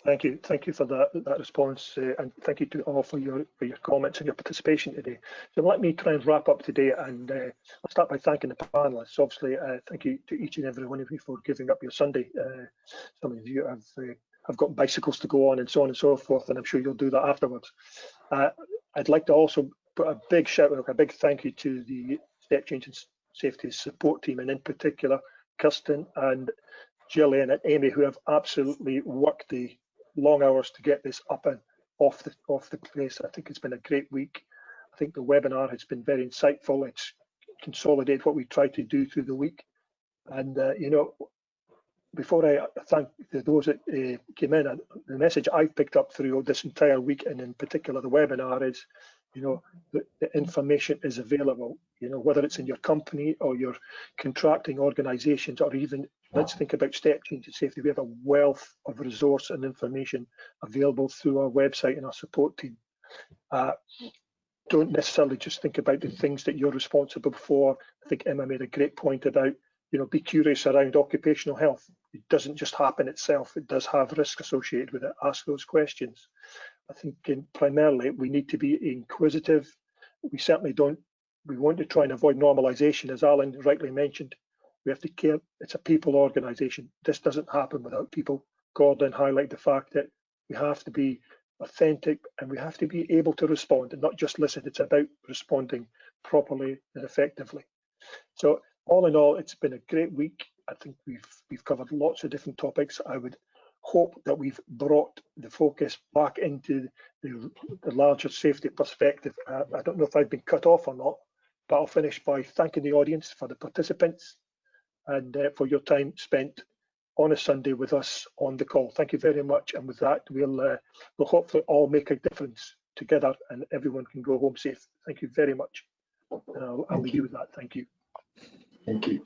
Thank you for that response, and thank you to all for your comments and your participation today. So let me try and wrap up today, and I'll start by thanking the panelists. Obviously, thank you to each and every one of you for giving up your Sunday. Some of you have got bicycles to go on and so on and so forth, and I'm sure you'll do that afterwards. I'd like to also put a big shout out, a big thank you to the Step Change and Safety support team, and in particular Kirsten and Gillian and Amy, who have absolutely worked the long hours to get this up and off the place. I think it's been a great week. I think the webinar has been very insightful. It's consolidated what we tried to do through the week. And you know, before I thank those that came in, the message I've picked up through this entire week, and in particular the webinar, is, you know, the information is available. You know, whether it's in your company or your contracting organisations, or even let's think about Step Change and Safety. We have a wealth of resource and information available through our website and our support team. Don't necessarily just think about the things that you're responsible for. I think Emma made a great point about, you know, be curious around occupational health. It doesn't just happen itself. It does have risk associated with it. Ask those questions. I think primarily we need to be inquisitive. We certainly don't. We want to try and avoid normalization, as Alan rightly mentioned. We have to care. It's a people organisation. This doesn't happen without people. Gordon highlighted the fact that we have to be authentic and we have to be able to respond and not just listen. It's about responding properly and effectively. So all in all, it's been a great week. I think we've covered lots of different topics. I would hope that we've brought the focus back into the larger safety perspective. I don't know if I've been cut off or not, but I'll finish by thanking the audience for the participants and for your time spent on a Sunday with us on the call. Thank you very much. And with that, we'll hopefully all make a difference together and everyone can go home safe. Thank you very much. And I'll leave you with that. Thank you. Thank you.